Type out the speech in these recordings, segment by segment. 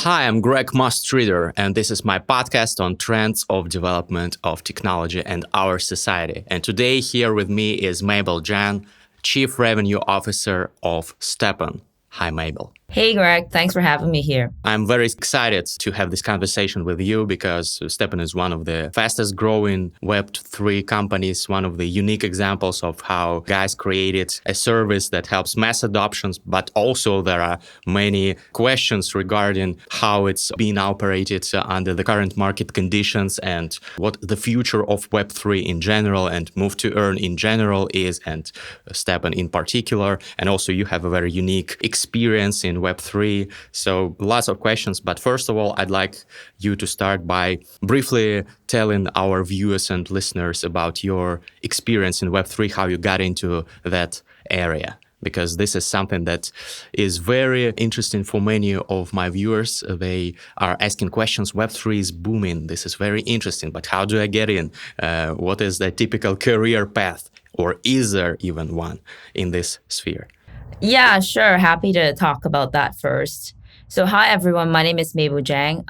Hi, I'm Greg Mostreader, and this is my podcast on trends of development of technology and our society. And today here with me is Mable Jiang, Chief Revenue Officer of STEPN. Hi, Mable. Hey, Greg. Thanks for having me here. I'm very excited to have this conversation with you because STEPN is one of the fastest growing Web3 companies, one of the unique examples of how guys created a service that helps mass adoptions, but also there are many questions regarding how it's being operated under the current market conditions and what the future of Web3 in general and move to earn in general is, and STEPN in particular. And also you have a very unique experience in Web3. So lots of questions. But first of all, I'd like you to start by briefly telling our viewers and listeners about your experience in Web3, how you got into that area. Because this is something that is very interesting for many of my viewers. They are asking questions. Web3 is booming. This is very interesting, but how do I get in? What is the typical career path? Or is there even one in this sphere? Yeah, sure. Happy to talk about that first. So hi, everyone. My name is Mable Jiang.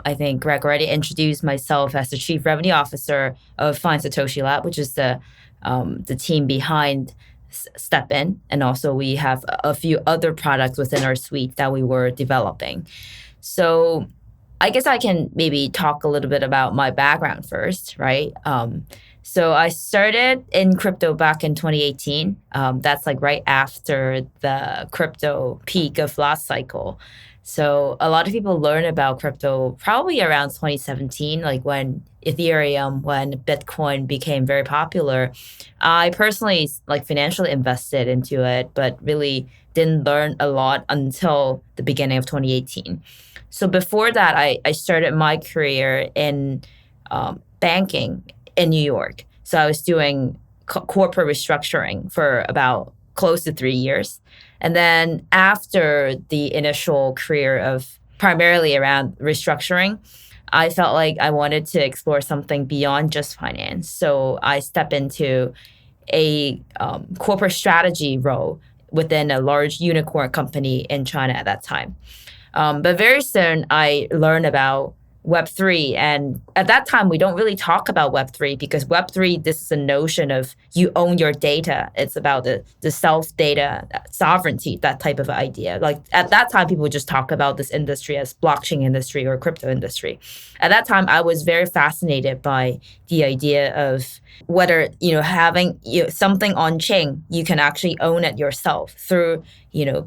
I think Greg already introduced myself as the Chief Revenue Officer of Find Satoshi Lab, which is the team behind STEPN. And also we have a few other products within our suite that we were developing. So I guess I can maybe talk a little bit about my background first, right? So I started in crypto back in 2018. That's like right after the crypto peak of last cycle. So a lot of people learn about crypto probably around 2017, like when Ethereum, when Bitcoin became very popular. I personally financially invested into it, but really didn't learn a lot until the beginning of 2018. So before that, I started my career in banking in New York. So I was doing corporate restructuring for about close to 3 years. And then after the initial career of primarily around restructuring, I felt like I wanted to explore something beyond just finance. So I stepped into a corporate strategy role within a large unicorn company in China at that time. But very soon I learned about Web3. And at that time, we don't really talk about Web3 because Web3, this is a notion of you own your data. It's about the self-data sovereignty, that type of idea. Like at that time, people would just talk about this industry as blockchain industry or crypto industry. At that time, I was very fascinated by the idea of whether, having something on chain, you can actually own it yourself through,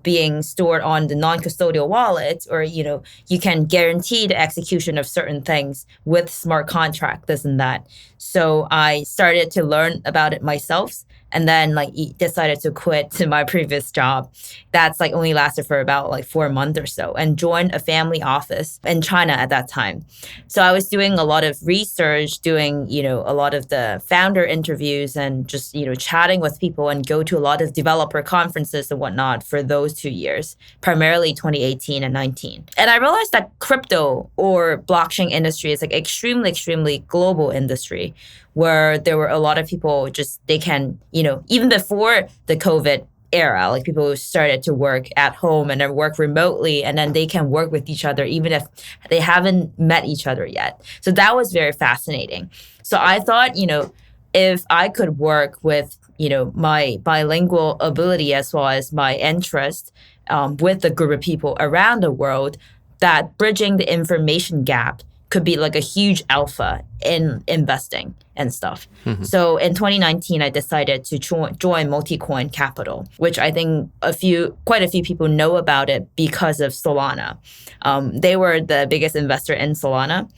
being stored on the non-custodial wallet, or, you can guarantee the execution of certain things with smart contract, this and that. So I started to learn about it myself, and then decided to quit to my previous job. That's only lasted for about 4 months or so, and joined a family office in China at that time. So I was doing a lot of research, doing, a lot of the founder interviews and just, chatting with people and go to a lot of developer conferences and whatnot for those 2 years, primarily 2018 and 19. And I realized that crypto or blockchain industry is extremely, extremely global industry where there were a lot of people they can, even before the COVID era, people started to work at home and then work remotely, and then they can work with each other even if they haven't met each other yet. So that was very fascinating. So I thought, if I could work with, my bilingual ability as well as my interest with a group of people around the world, that bridging the information gap could be a huge alpha in investing and stuff. Mm-hmm. So in 2019, I decided to join Multicoin Capital, which I think quite a few people know about it because of Solana. They were the biggest investor in Solana.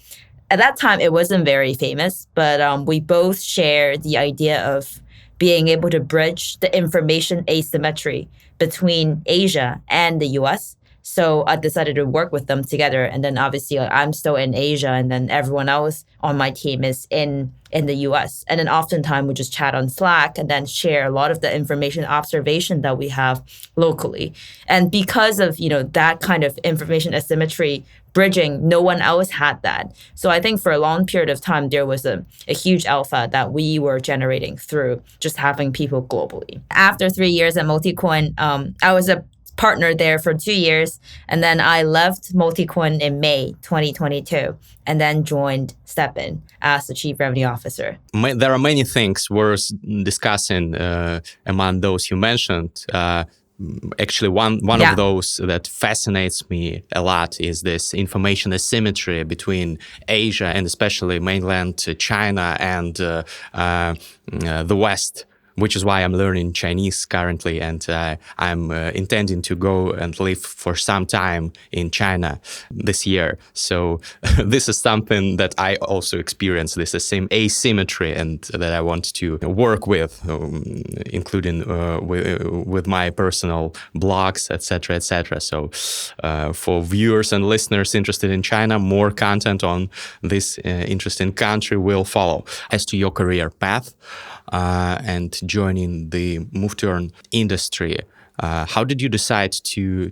At that time, it wasn't very famous, but we both shared the idea of being able to bridge the information asymmetry between Asia and the US. So I decided to work with them together. And then obviously I'm still in Asia, and then everyone else on my team is in the US. And then oftentimes we just chat on Slack and then share a lot of the information observation that we have locally. And because of, that kind of information asymmetry bridging, no one else had that. So I think for a long period of time, there was a huge alpha that we were generating through just having people globally. After 3 years at Multicoin, I was a partnered there for 2 years. And then I left Multicoin in May 2022 and then joined STEPN as the Chief Revenue Officer. There are many things worth discussing among those you mentioned. Actually, one of those that fascinates me a lot is this information asymmetry between Asia and especially mainland China and the West, which is why I'm learning Chinese currently, and I'm intending to go and live for some time in China this year. So this is something that I also experience, this asymmetry, and that I want to work with, including with my personal blogs, etc., etc. So for viewers and listeners interested in China, more content on this interesting country will follow. As to your career path, and joining the move-to-earn industry, how did you decide to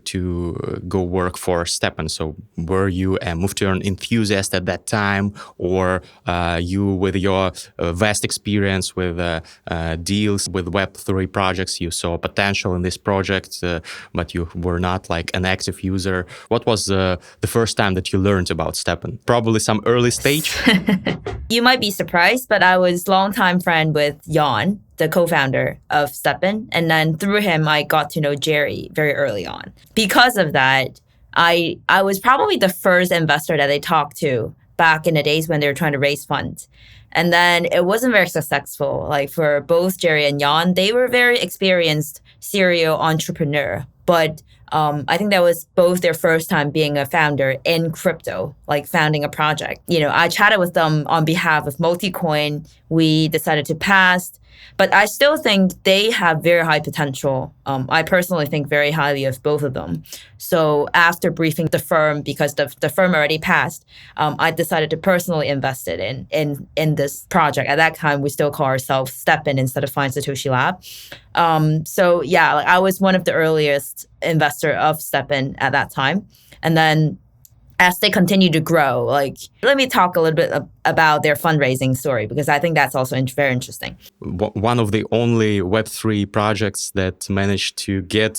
go work for STEPN? So were you a move-to-earn enthusiast at that time, or you, with your vast experience with deals with Web3 projects, you saw potential in this project, but you were not like an active user? What was the first time that you learned about STEPN? Probably some early stage? You might be surprised, but I was longtime friend with Jan, the co-founder of STEPN. And then through him, I got to know Jerry very early on. Because of that, I was probably the first investor that they talked to back in the days when they were trying to raise funds. And then it wasn't very successful. Like for both Jerry and Jan, they were very experienced serial entrepreneur. But I think that was both their first time being a founder in crypto, like founding a project. I chatted with them on behalf of Multicoin. We decided to pass. But I still think they have very high potential. I personally think very highly of both of them. So after briefing the firm, because the firm already passed, I decided to personally invest it in this project. At that time, we still call ourselves STEPN instead of Find Satoshi Lab. I was one of the earliest investor of STEPN at that time. And then as they continue to grow, let me talk a little bit about their fundraising story, because I think that's also very interesting. One of the only Web3 projects that managed to get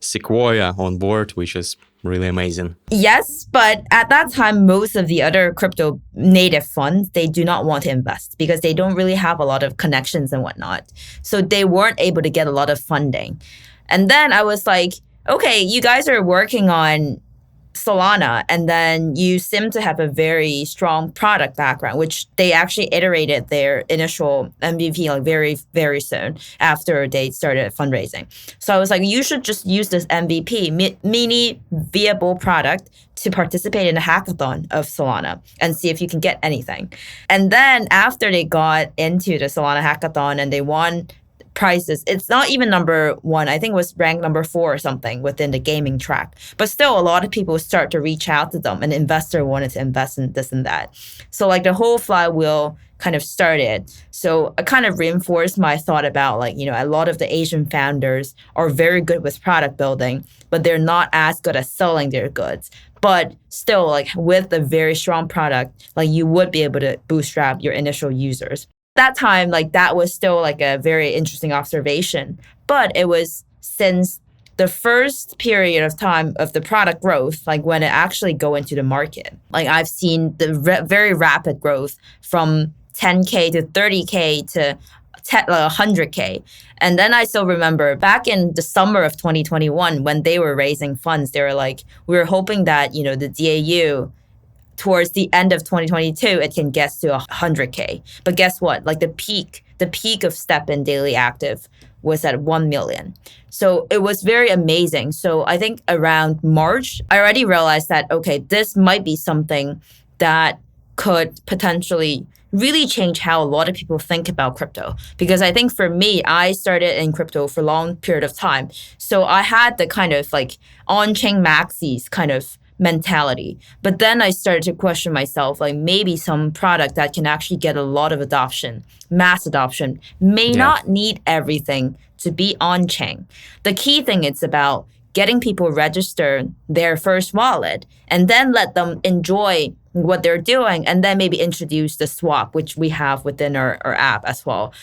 Sequoia on board, which is really amazing. Yes, but at that time, most of the other crypto native funds, they do not want to invest because they don't really have a lot of connections and whatnot. So they weren't able to get a lot of funding. And then I was like, okay, you guys are working on Solana, and then you seem to have a very strong product background, which they actually iterated their initial MVP very, very soon after they started fundraising. So I was like, you should just use this MVP, mini viable product, to participate in a hackathon of Solana and see if you can get anything. And then after they got into the Solana hackathon and they won prizes, it's not even number one. I think it was ranked number 4 or something within the gaming track. But still, a lot of people start to reach out to them. An investor wanted to invest in this and that. So the whole flywheel kind of started. So I kind of reinforced my thought about a lot of the Asian founders are very good with product building, but they're not as good at selling their goods. But still, with a very strong product, you would be able to bootstrap your initial users. That time, that was still a very interesting observation. But it was since the first period of time of the product growth, when it actually go into the market. I've seen the very rapid growth from 10K to 30K to 100K. And then I still remember back in the summer of 2021, when they were raising funds, they were we were hoping that, the DAU towards the end of 2022, it can get to 100K. But guess what? The peak of STEPN daily active was at 1 million. So it was very amazing. So I think around March, I already realized that, okay, this might be something that could potentially really change how a lot of people think about crypto. Because I think for me, I started in crypto for a long period of time. So I had the kind of on-chain maxis kind of mentality. But then I started to question myself, maybe some product that can actually get a lot of adoption, mass adoption, may not need everything to be on-chain. The key thing is about getting people register their first wallet and then let them enjoy what they're doing, and then maybe introduce the swap, which we have within our app as well.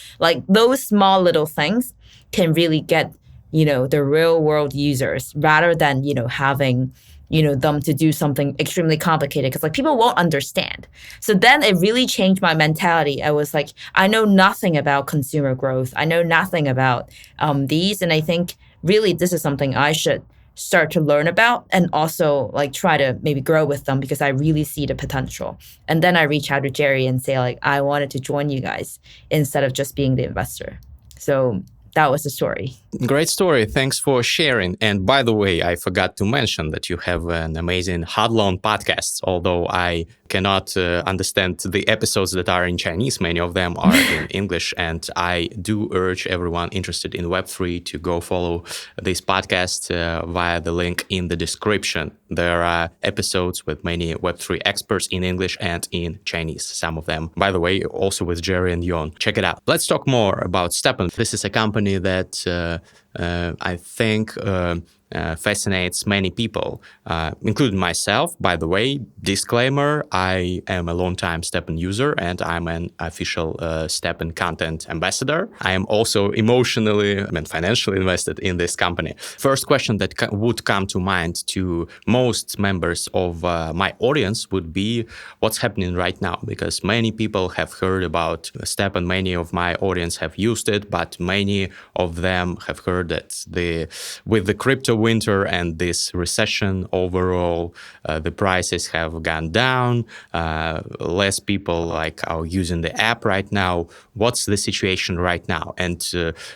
Those small little things can really get the real world users rather than, having, them to do something extremely complicated because like people won't understand. So then it really changed my mentality. I was like, I know nothing about consumer growth. I know nothing about these. And I think really this is something I should start to learn about and also like try to maybe grow with them because I really see the potential. And then I reach out to Jerry and say like, I wanted to join you guys instead of just being the investor. So that was the story. Great story. Thanks for sharing. And by the way, I forgot to mention that you have an amazing hard loan podcast. Although I cannot understand the episodes that are in Chinese, many of them are in English. And I do urge everyone interested in Web3 to go follow this podcast via the link in the description. There are episodes with many Web3 experts in English and in Chinese. Some of them, by the way, also with Jerry and Yon. Check it out. Let's talk more about STEPN. This is a company that I think fascinates many people, including myself. By the way, disclaimer, I am a long-time STEPN user and I'm an official STEPN content ambassador. I am also emotionally and financially invested in this company. First question that would come to mind to most members of my audience would be what's happening right now, because many people have heard about STEPN, many of my audience have used it, but many of them have heard that with the crypto winter and this recession overall, the prices have gone down. Less people like are using the app right now. What's the situation right now? And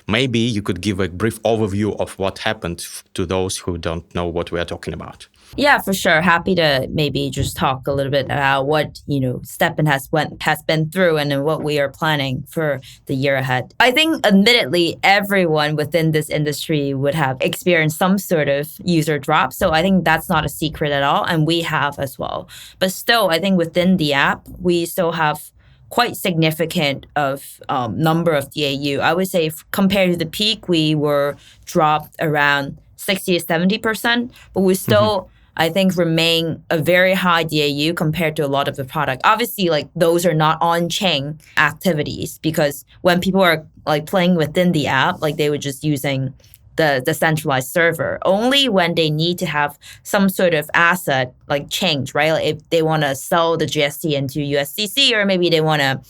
maybe you could give a brief overview of what happened to those who don't know what we are talking about. Yeah, for sure. Happy to maybe just talk a little bit about what, STEPN has been through and then what we are planning for the year ahead. I think admittedly, everyone within this industry would have experienced some sort of user drop. So I think that's not a secret at all. And we have as well. But still, I think within the app, we still have quite significant of number of DAU. I would say compared to the peak, we were dropped around 60 to 70%, but we still, I think, remain a very high DAU compared to a lot of the product. Obviously, like those are not on-chain activities because when people are like playing within the app, like they were just using the centralized server only when they need to have some sort of asset like change, right? Like if they want to sell the GST into USDC or maybe they want to,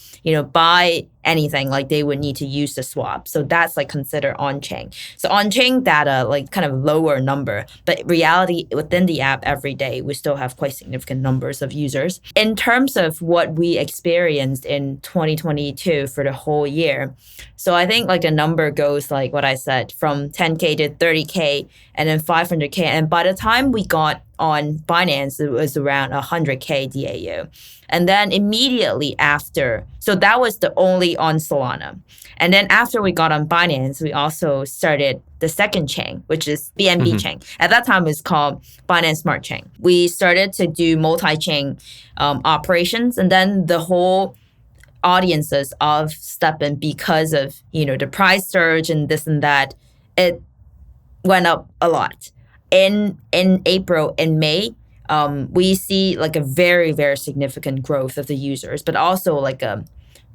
buy anything, like they would need to use the swap. So that's like considered on-chain. So on-chain data, like kind of lower number, but reality within the app every day, we still have quite significant numbers of users. In terms of what we experienced in 2022 for the whole year, so I think like the number goes like what I said, from 10K to 30K and then 500K. And by the time we got on Binance, it was around 100K DAU. And then immediately after, so that was the only on Solana. And then after we got on Binance, we also started the second chain, which is BNB chain. At that time, it's called Binance Smart Chain. We started to do multi-chain operations, and then the whole audiences of STEPN, because of the price surge and this and that, it went up a lot. In April and May, we see like a very, very significant growth of the users, but also like a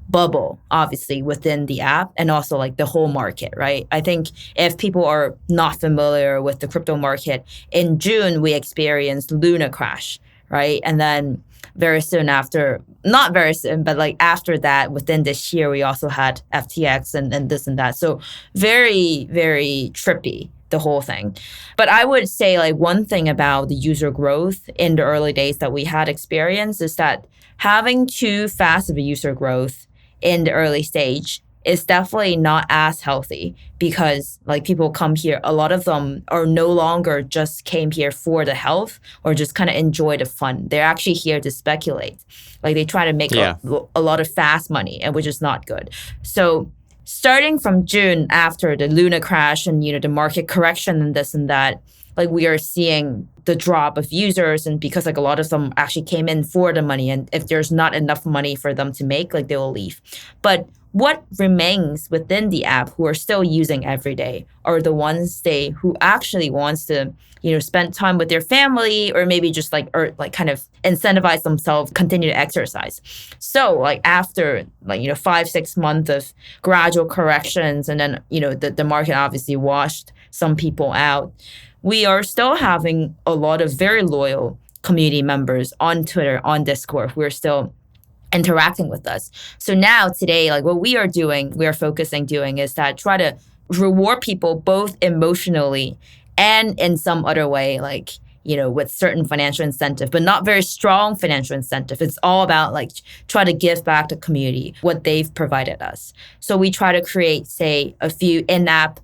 bubble, obviously, within the app and also like the whole market, right? I think if people are not familiar with the crypto market, in June, we experienced Luna crash, right? And then very soon after, not very soon, but like after that, within this year, we also had FTX and this and that. So very, very trippy, the whole thing. But I would say like one thing about the user growth in the early days that we had experienced is that having too fast of a user growth in the early stage is definitely not as healthy, because like people come here, a lot of them are no longer just came here for the health or just kind of enjoy the fun. They're actually here to speculate. Like they try to make a lot of fast money, and which is not good. So starting from June, after the Luna crash and the market correction and this and that, like we are seeing the drop of users, and because like a lot of them actually came in for the money, and if there's not enough money for them to make, like they will leave. But what remains within the app who are still using every day are the ones who actually wants to spend time with their family, or maybe just like kind of incentivize themselves, continue to exercise. So like after 5-6 months of gradual corrections, and then the market obviously washed some people out, we are still having a lot of very loyal community members on Twitter, on Discord, who are still interacting with us. So now today, like what we are focusing doing is that try to reward people both emotionally and in some other way, like, with certain financial incentive, but not very strong financial incentive. It's all about like try to give back to community what they've provided us. So we try to create, say, a few in-app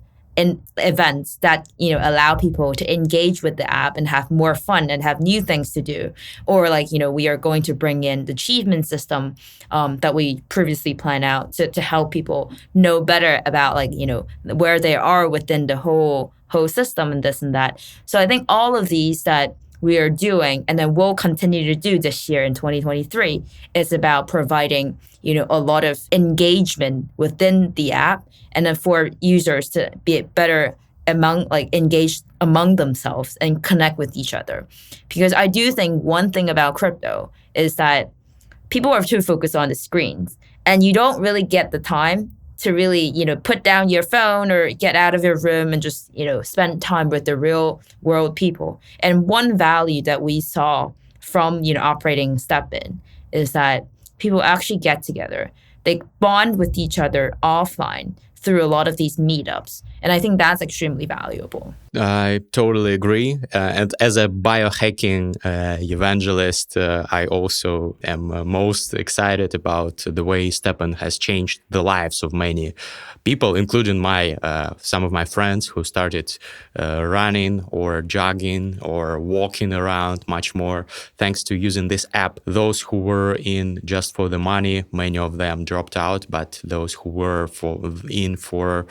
events that allow people to engage with the app and have more fun and have new things to do. Or like we are going to bring in the achievement system that we previously planned out to help people know better about like where they are within the whole system and this and that. So I think all of these that we are doing and then we'll continue to do this year in 2023 is about providing a lot of engagement within the app, and then for users to be better engaged among themselves and connect with each other. Because I do think one thing about crypto is that people are too focused on the screens, and you don't really get the time to really, put down your phone or get out of your room and just, spend time with the real world people. And one value that we saw from, operating STEPN is that people actually get together. They bond with each other offline through a lot of these meetups. And I think that's extremely valuable. I totally agree. And as a biohacking evangelist, I also am most excited about the way STEPN has changed the lives of many people, including some of my friends who started running or jogging or walking around much more thanks to using this app. Those who were in just for the money, many of them dropped out, but those who were in for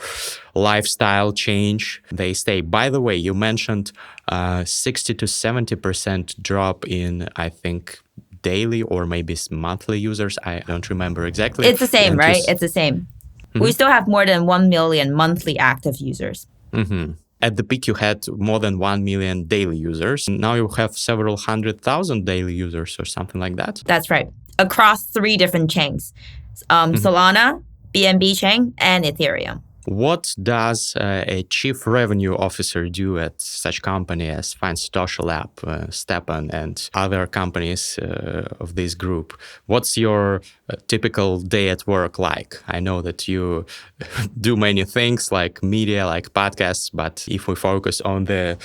lifestyle change, they stay. By the way, you mentioned 60 to 70% drop in, I think, daily or maybe monthly users. I don't remember exactly. It's the same, right? It's the same. Mm-hmm. We still have more than 1 million monthly active users. Mm-hmm. At the peak, you had more than 1 million daily users. Now you have several 100,000 daily users or something like that. That's right. Across 3 different chains, Solana, BNB chain, and Ethereum. What does a chief revenue officer do at such company as Find Satoshi Lab, STEPN, and other companies of this group? What's your typical day at work like? I know that you do many things like media, like podcasts, but if we focus on the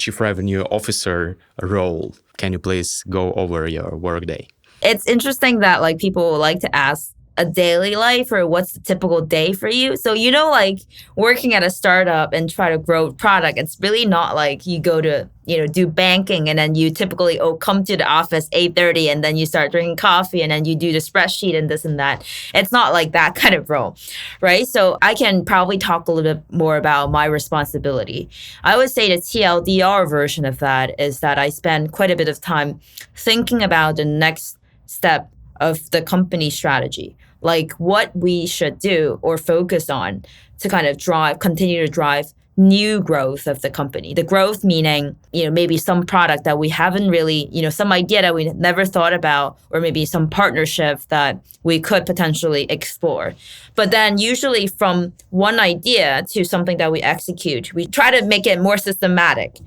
chief revenue officer role, can you please go over your workday? It's interesting that like people like to ask a daily life or what's the typical day for you. So, like working at a startup and try to grow product, it's really not like you go to, do banking and then you typically come to the office 8:30 and then you start drinking coffee and then you do the spreadsheet and this and that. It's not like that kind of role, right? So I can probably talk a little bit more about my responsibility. I would say the TLDR version of that is that I spend quite a bit of time thinking about the next step of the company strategy, like what we should do or focus on to kind of continue to drive new growth of the company. The growth meaning, maybe some product that we haven't really, some idea that we never thought about, or maybe some partnership that we could potentially explore. But then usually from one idea to something that we execute, we try to make it more systematic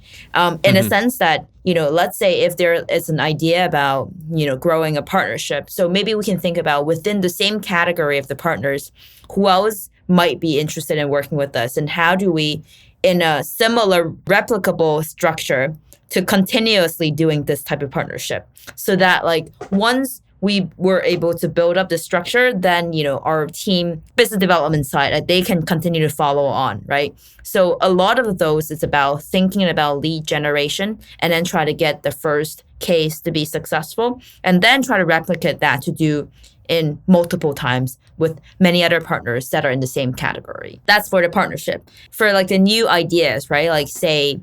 in a sense that, let's say if there is an idea about, growing a partnership. So maybe we can think about within the same category of the partners, who else might be interested in working with us, and how do we, in a similar replicable structure, to continuously doing this type of partnership, so that like once we were able to build up the structure, then our team business development side, like, they can continue to follow on, right? So a lot of those is about thinking about lead generation and then try to get the first case to be successful, and then try to replicate that to do in multiple times with many other partners that are in the same category. That's for the partnership. For like the new ideas, right? Like say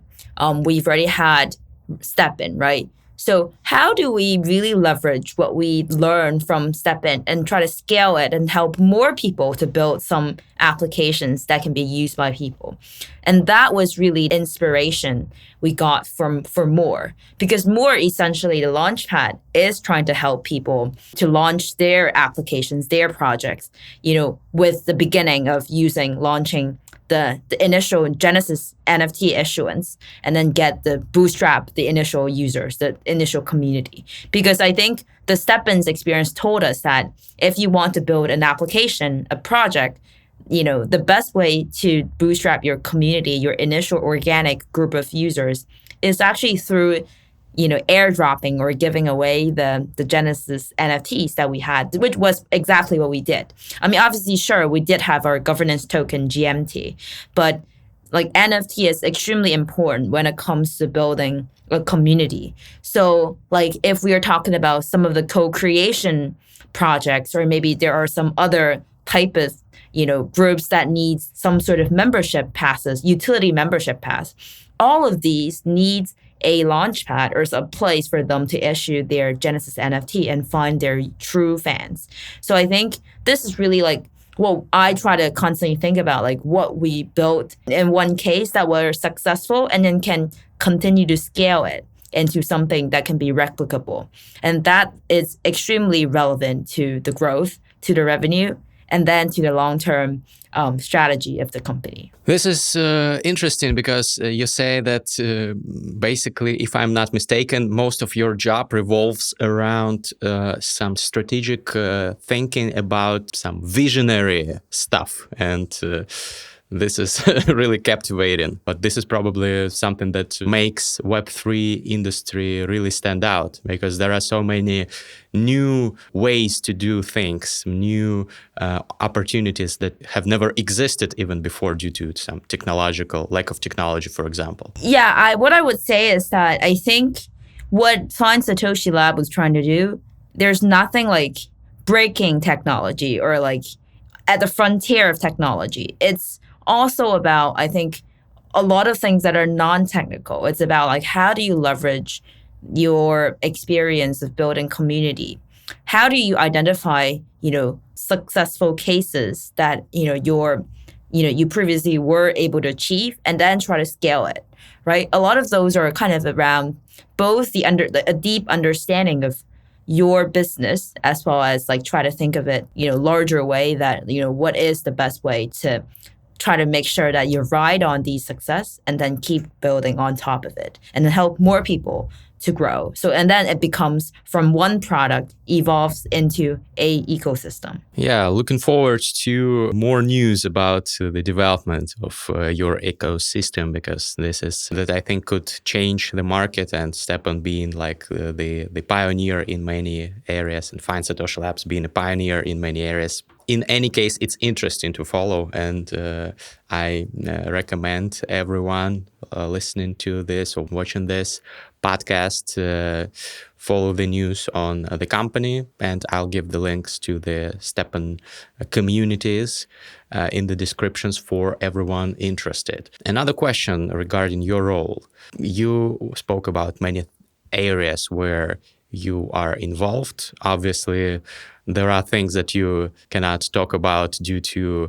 we've already had STEPN, right? So how do we really leverage what we learn from STEPN and try to scale it and help more people to build some applications that can be used by people? And that was really inspiration we got for More, because More, essentially the Launchpad, is trying to help people to launch their applications, their projects, with the beginning of launching the initial Genesis NFT issuance and then get the bootstrap the initial users, the initial community. Because I think the STEPN's experience told us that if you want to build an application, a project, the best way to bootstrap your community, your initial organic group of users, is actually through airdropping or giving away the Genesis NFTs that we had, which was exactly what we did. I mean, obviously, sure, we did have our governance token GMT, but like NFT is extremely important when it comes to building a community. So like if we are talking about some of the co-creation projects, or maybe there are some other type of groups that need some sort of membership passes, utility membership pass, all of these needs a launchpad or a place for them to issue their Genesis NFT and find their true fans. So I think this is really like what I try to constantly think about, like what we built in one case that were successful and then can continue to scale it into something that can be replicable. And that is extremely relevant to the growth, to the revenue, and then to the long-term strategy of the company. This is interesting because you say that basically, if I'm not mistaken, most of your job revolves around some strategic thinking about some visionary stuff. And this is really captivating. But this is probably something that makes Web3 industry really stand out, because there are so many new ways to do things, new opportunities that have never existed even before due to some lack of technology, for example. Yeah, what I would say is that I think what Find Satoshi Lab was trying to do, there's nothing like breaking technology or like at the frontier of technology. It's also about, I think, a lot of things that are non-technical. It's about like, how do you leverage your experience of building community? How do you identify, successful cases that, you previously were able to achieve and then try to scale it, right? A lot of those are kind of around both a deep understanding of your business, as well as like try to think of it, larger way that, what is the best way to try to make sure that you ride on the success and then keep building on top of it and then help more people to grow. So, and then it becomes from one product evolves into a ecosystem. Yeah, looking forward to more news about the development of your ecosystem, because this is that I think could change the market, and STEPN being like the pioneer in many areas, and Find Satoshi Labs being a pioneer in many areas. In any case, it's interesting to follow, and I recommend everyone listening to this or watching this podcast follow the news on the company, and I'll give the links to the STEPN communities in the descriptions for everyone interested. Another question regarding your role. You spoke about many areas where you are involved. Obviously, there are things that you cannot talk about due to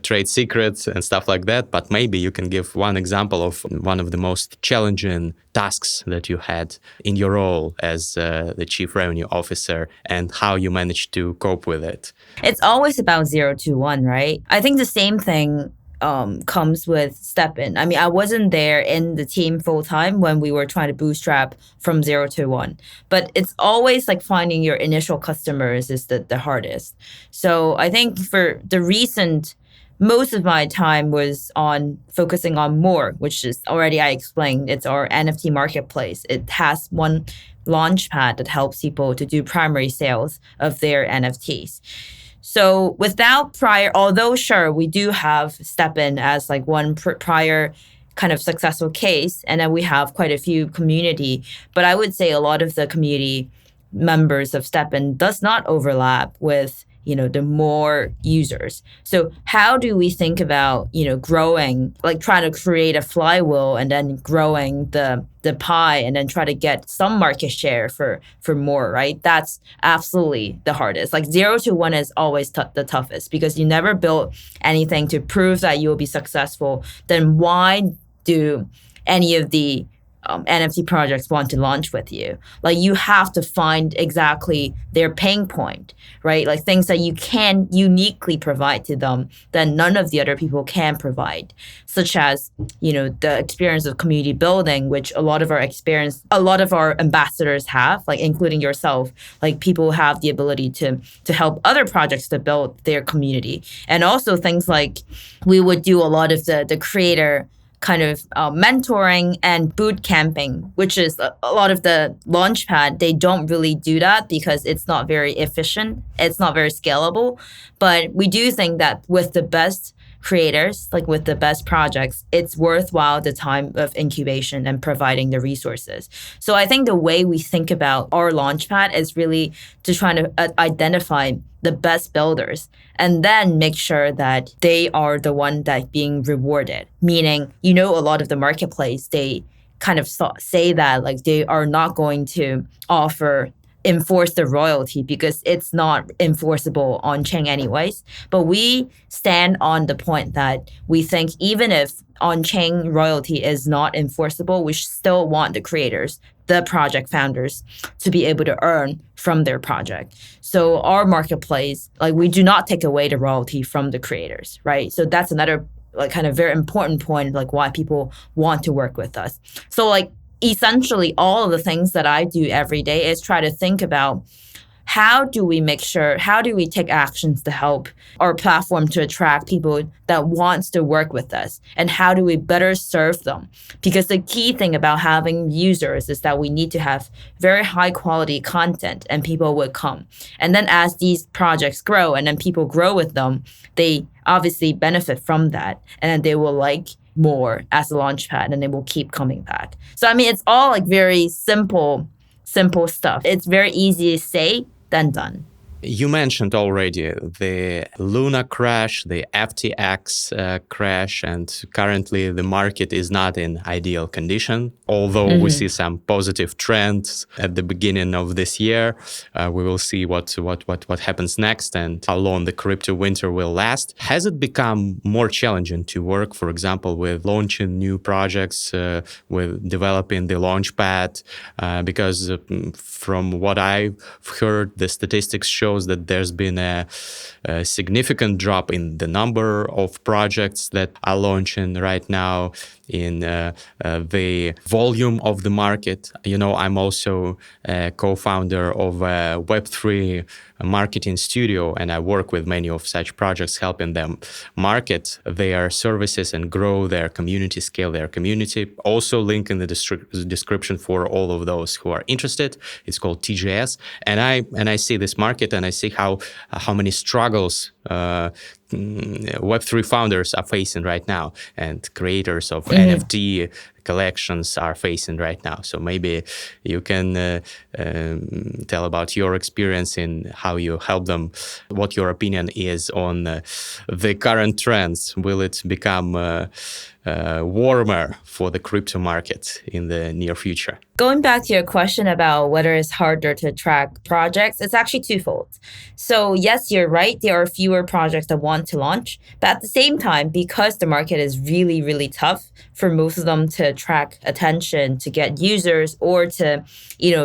trade secrets and stuff like that, but maybe you can give one example of one of the most challenging tasks that you had in your role as the Chief Revenue Officer, and how you managed to cope with it. It's always about 0 to 1, right? I think the same thing comes with STEPN. I mean, I wasn't there in the team full time when we were trying to bootstrap from 0 to 1, but it's always like finding your initial customers is the hardest. So I think for the recent, most of my time was on focusing on more, which is already I explained. It's our NFT marketplace. It has one launchpad that helps people to do primary sales of their NFTs. So without although sure, we do have STEPN as like one prior kind of successful case, and then we have quite a few community, but I would say a lot of the community members of STEPN does not overlap with, the more users. So how do we think about, growing, like trying to create a flywheel and then growing the pie and then try to get some market share for more, right? That's absolutely the hardest. Like 0 to 1 is always the toughest, because you never built anything to prove that you will be successful. Then why do any of the NFT projects want to launch with you. Like you have to find exactly their pain point, right? Like things that you can uniquely provide to them that none of the other people can provide, such as, the experience of community building, which a lot of our ambassadors have, like including yourself, like people have the ability to help other projects to build their community. And also things like we would do a lot of the creator kind of mentoring and boot camping, which is a lot of the launchpad. They don't really do that because it's not very efficient. It's not very scalable. But we do think that with the best creators, like with the best projects, it's worthwhile the time of incubation and providing the resources. So I think the way we think about our launchpad is really to try to identify the best builders and then make sure that they are the one that being rewarded. Meaning, a lot of the marketplace, they kind of say that like they are not going to enforce the royalty because it's not enforceable on chain anyways. But we stand on the point that we think even if on-chain royalty is not enforceable, we still want the creators, the project founders, to be able to earn from their project. So our marketplace, like we do not take away the royalty from the creators, right? So that's another like kind of very important point, like why people want to work with us. So like essentially all of the things that I do every day is try to think about how do we take actions to help our platform to attract people that wants to work with us? And how do we better serve them? Because the key thing about having users is that we need to have very high quality content and people would come. And then as these projects grow and then people grow with them, they obviously benefit from that. And then they will like more as a launchpad and they will keep coming back. So, I mean, it's all like very simple stuff. It's very easy to say than done. You mentioned already the Luna crash, the FTX crash, and currently the market is not in ideal condition. Although we see some positive trends at the beginning of this year, we will see what happens next and how long the crypto winter will last. Has it become more challenging to work, for example, with launching new projects, with developing the launchpad? Because from what I've heard, the statistics show that there's been a significant drop in the number of projects that are launching right now, in the volume of the market. I'm also a co-founder of a Web3 marketing studio, and I work with many of such projects, helping them market their services and grow their community, scale their community. Also link in the description for all of those who are interested. It's called TGS. And I see this market and I see how many struggles Web3 founders are facing right now, and creators of NFT collections are facing right now. So maybe you can tell about your experience in how you help them, what your opinion is on the current trends. Will it become warmer for the crypto market in the near future? Going back to your question about whether it's harder to track projects, it's actually twofold. So yes, you're right. There are fewer projects that want to launch. But at the same time, because the market is really, really tough for most of them to attract attention, to get users, or to,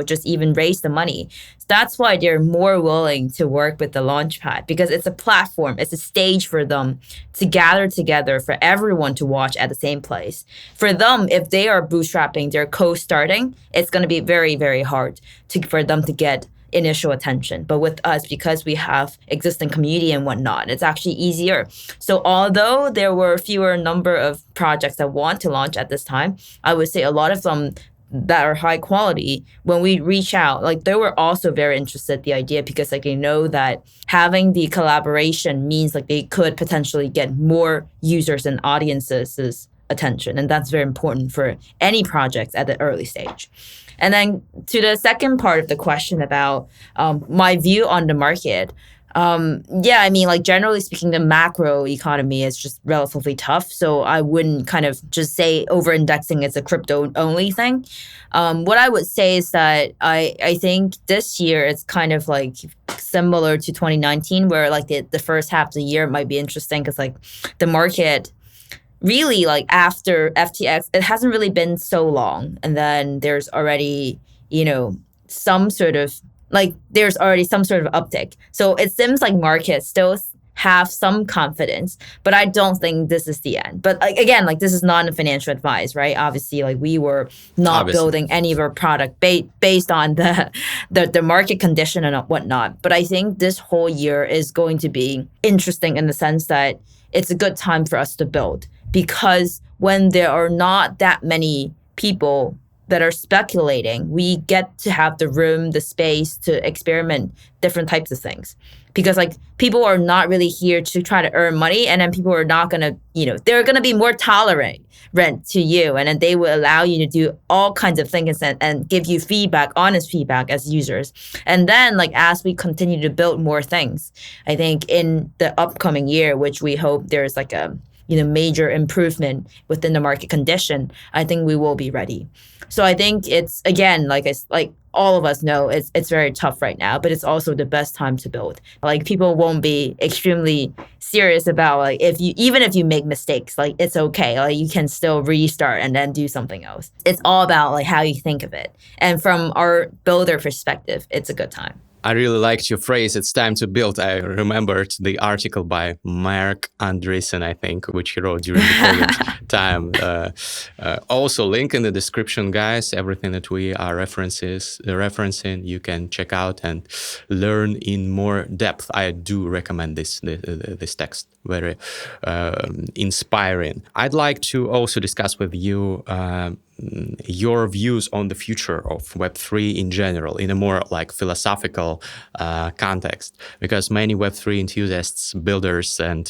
just even raise the money, that's why they're more willing to work with the Launchpad, because it's a platform, it's a stage for them to gather together, for everyone to watch at the same place. For them, if they are bootstrapping, they're co-starting, it's going to be very, very hard for them to get initial attention. But with us, because we have existing community and whatnot, it's actually easier. So although there were fewer number of projects that want to launch at this time, I would say a lot of them that are high quality, when we reach out, like they were also very interested in the idea, because like they know that having the collaboration means like they could potentially get more users and audiences' attention. And that's very important for any projects at the early stage. And then to the second part of the question about my view on the market, generally speaking, the macro economy is just relatively tough. So I wouldn't kind of just say over-indexing is a crypto-only thing. What I would say is that I think this year it's kind of like similar to 2019, where like the first half of the year might be interesting because like the market really like after FTX, it hasn't really been so long. And then there's already, some sort of there's already some sort of uptick. So it seems like markets still have some confidence, but I don't think this is the end. But like again, like this is not a financial advice, right? Obviously, like we were not building any of our product based on the market condition and whatnot. But I think this whole year is going to be interesting in the sense that it's a good time for us to build, because when there are not that many people that are speculating, we get to have the room, the space to experiment different types of things. Because like people are not really here to try to earn money, and then people are not gonna, they're gonna be more tolerant to you, and then they will allow you to do all kinds of things and give you feedback, honest feedback as users. And then like as we continue to build more things, I think in the upcoming year, which we hope there's like a major improvement within the market condition, I think we will be ready. So I think it's, again, like all of us know, it's very tough right now, but it's also the best time to build. Like people won't be extremely serious about like even if you make mistakes, like it's okay. Like you can still restart and then do something else. It's all about like how you think of it. And from our builder perspective, it's a good time. I really liked your phrase, it's time to build. I remembered the article by Mark Andreessen, I think, which he wrote during the COVID time. Also, link in the description, guys. Everything that we are referencing, you can check out and learn in more depth. I do recommend this text. Very inspiring. I'd like to also discuss with you your views on the future of Web3 in general, in a more like philosophical context, because many Web3 enthusiasts, builders, and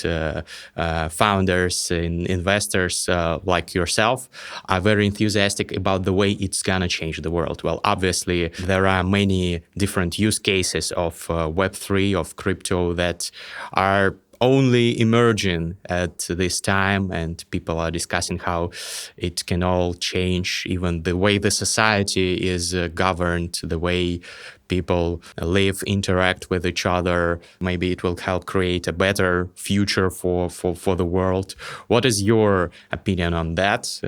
founders and investors like yourself are very enthusiastic about the way it's gonna change the world. Well, obviously, there are many different use cases of Web3, of crypto, that are only emerging at this time, and people are discussing how it can all change even the way the society is governed, the way people live, interact with each other. Maybe it will help create a better future for the world. What is your opinion on that?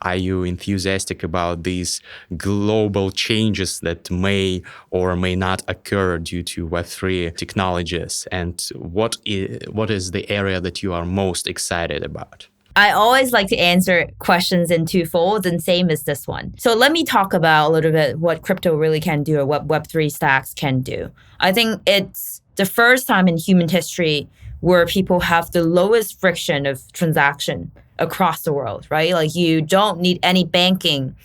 Are you enthusiastic about these global changes that may or may not occur due to Web3 technologies? And what is the area that you are most excited about? I always like to answer questions in two folds, and same as this one. So let me talk about a little bit what crypto really can do, or what Web3 stacks can do. I think it's the first time in human history where people have the lowest friction of transaction across the world, right? Like you don't need any banking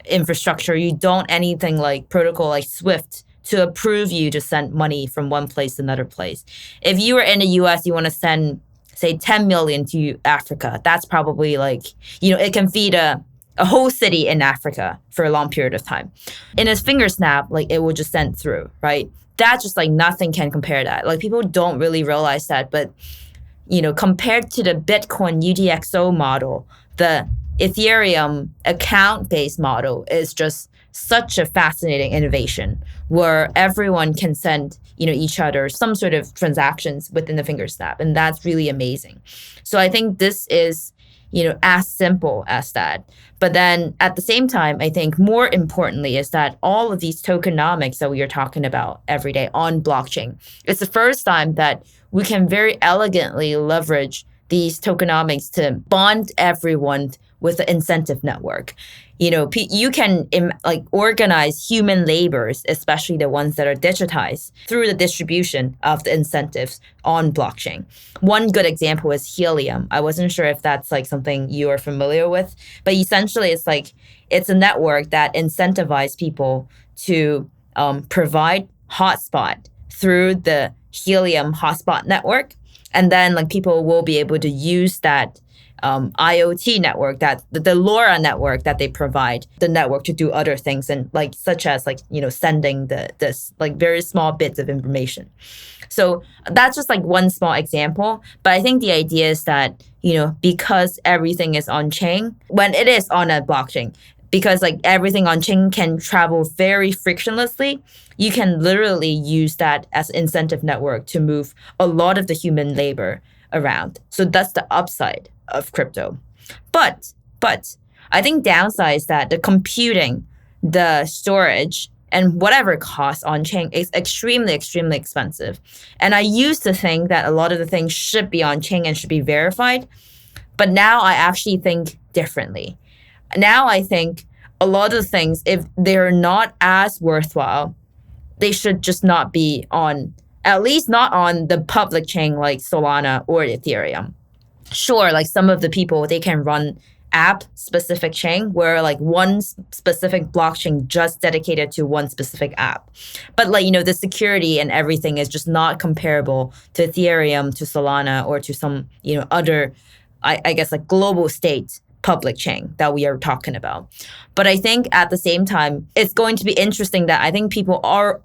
infrastructure. You don't anything like protocol like Swift to approve you to send money from one place to another place. If you were in the US, you want to send say 10 million to Africa, that's probably like, it can feed a whole city in Africa for a long period of time. In a finger snap, like it will just send through, right? That's just like nothing can compare that. Like people don't really realize that, but compared to the Bitcoin UTXO model, the Ethereum account-based model is just such a fascinating innovation where everyone can send each other some sort of transactions within the finger snap, and that's really amazing. So I think this is as simple as that. But then at the same time, I think more importantly is that all of these tokenomics that we are talking about every day on blockchain, it's the first time that we can very elegantly leverage these tokenomics to bond everyone with the incentive network. You can organize human labors, especially the ones that are digitized, through the distribution of the incentives on blockchain. One good example is Helium. I wasn't sure if that's like something you are familiar with, but essentially it's a network that incentivizes people to provide hotspot through the Helium hotspot network. And then like people will be able to use that IoT network, that the LoRa network that they provide, the network to do other things, and like such as sending this like very small bits of information. So that's just like one small example. But I think the idea is that because everything is on chain, when it is on a blockchain, because like everything on chain can travel very frictionlessly, you can literally use that as incentive network to move a lot of the human labor around. So that's the upside of crypto. But I think downside is that the computing, the storage, and whatever it costs on chain is extremely, extremely expensive. And I used to think that a lot of the things should be on chain and should be verified. But now I actually think differently. Now I think a lot of things, if they're not as worthwhile, they should just not be on, at least not on the public chain like Solana or Ethereum. Sure, like some of the people, they can run app-specific chain where like one specific blockchain just dedicated to one specific app. But like, the security and everything is just not comparable to Ethereum, to Solana, or to some, other, I guess, like global state public chain that we are talking about. But I think at the same time, it's going to be interesting that I think people are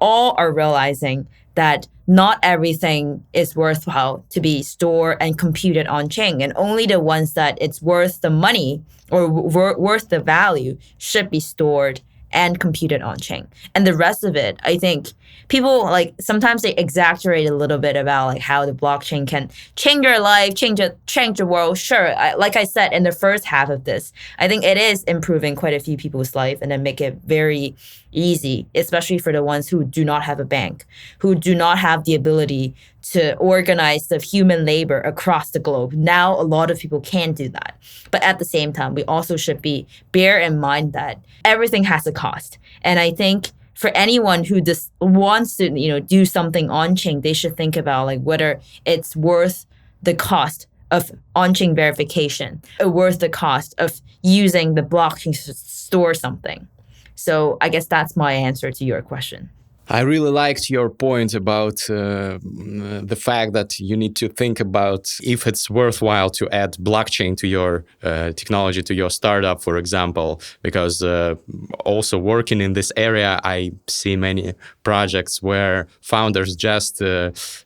realizing that not everything is worthwhile to be stored and computed on chain, and only the ones that it's worth the money or worth the value should be stored and computed on chain. And the rest of it, I think people like sometimes they exaggerate a little bit about like how the blockchain can change your life, change the world. Sure, like I said in the first half of this, I think it is improving quite a few people's life and then make it very easy, especially for the ones who do not have a bank, who do not have the ability to organize the human labor across the globe. Now, a lot of people can do that. But at the same time, we also should bear in mind that everything has a cost. And I think for anyone who just wants to, do something on chain, they should think about like whether it's worth the cost of on-chain verification, or worth the cost of using the blockchain to store something. So I guess that's my answer to your question. I really liked your point about the fact that you need to think about if it's worthwhile to add blockchain to your technology, to your startup, for example, because also working in this area, I see many projects where founders just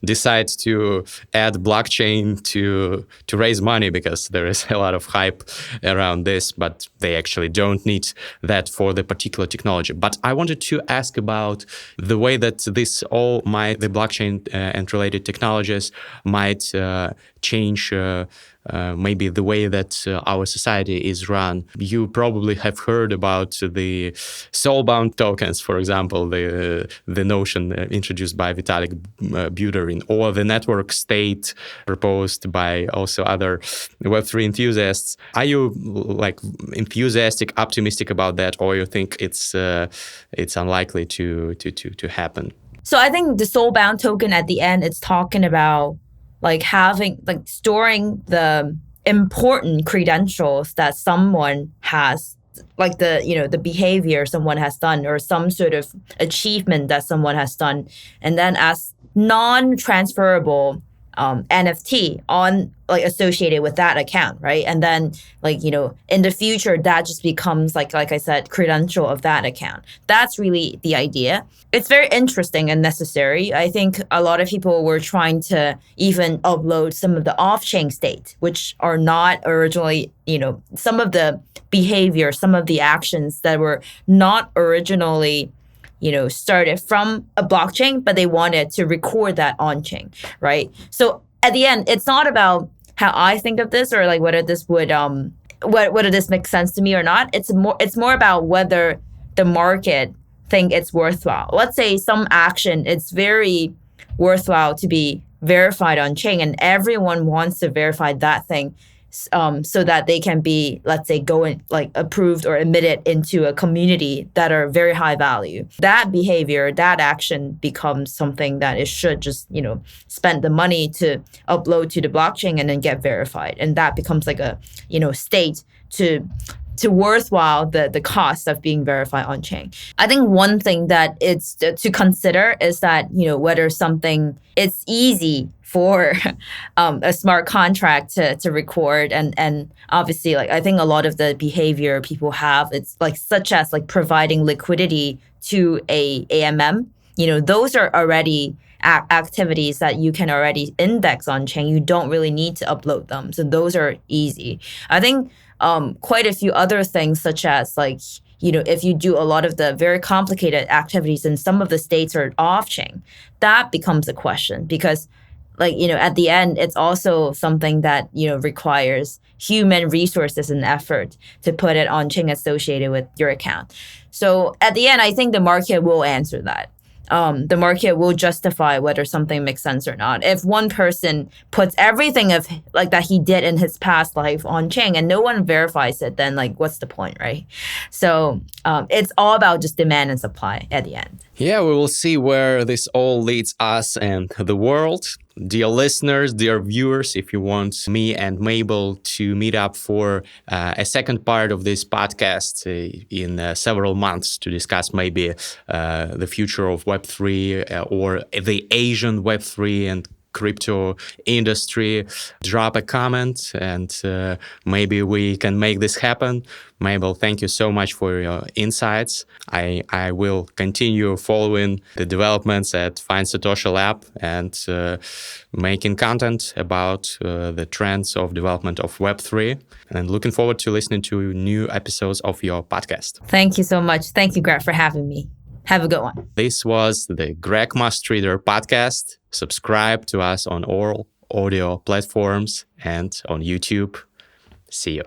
decide to add blockchain to raise money because there is a lot of hype around this, but they actually don't need that for the particular technology. But I wanted to ask about the way that the blockchain and related technologies might change maybe the way that our society is run. You probably have heard about the Soulbound tokens, for example, the notion introduced by Vitalik Buterin, or the network state proposed by also other Web3 enthusiasts. Are you like enthusiastic, optimistic about that, or you think it's unlikely to happen? So I think the Soulbound token at the end, it's talking about like storing the important credentials that someone has, like the behavior someone has done or some sort of achievement that someone has done, and then as non-transferable NFT on like associated with that account, right? And then in the future that just becomes like I said, credential of that account. That's really the idea. It's very interesting and necessary. I think a lot of people were trying to even upload some of the off-chain state, which are not originally, some of the behavior, some of the actions that were not originally started from a blockchain, but they wanted to record that on chain, right? So at the end, it's not about how I think of this or like whether this would whether this makes sense to me or not. It's more about whether the market think it's worthwhile. Let's say some action, it's very worthwhile to be verified on chain, and everyone wants to verify that thing. So that they can be, let's say, approved or admitted into a community that are very high value. That behavior, that action becomes something that it should just, spend the money to upload to the blockchain and then get verified. And that becomes like a, state to worthwhile the cost of being verified on chain. I think one thing that it's to consider is that, whether something, it's easy for a smart contract to record. And obviously, like, I think a lot of the behavior people have, it's like such as like providing liquidity to a AMM. Those are already activities that you can already index on chain. You don't really need to upload them. So those are easy. I think quite a few other things, such as like, if you do a lot of the very complicated activities and some of the states are off chain, that becomes a question because like, at the end, it's also something that, requires human resources and effort to put it on chain associated with your account. So at the end, I think the market will answer that. The market will justify whether something makes sense or not. If one person puts everything of like that he did in his past life on chain and no one verifies it, then like what's the point, right? So it's all about just demand and supply at the end. Yeah, we will see where this all leads us and the world. Dear listeners, dear viewers, if you want me and Mable to meet up for a second part of this podcast in several months to discuss maybe the future of Web3 or the Asian Web3 and crypto industry, drop a comment and maybe we can make this happen. Mabel, thank you so much for your insights. I will continue following the developments at Find Satoshi Lab and making content about the trends of development of Web3 and looking forward to listening to new episodes of your podcast. Thank you so much. Thank you, Greg, for having me. Have a good one. This was the Greg Must Trader podcast. Subscribe to us on all audio platforms and on YouTube. See you.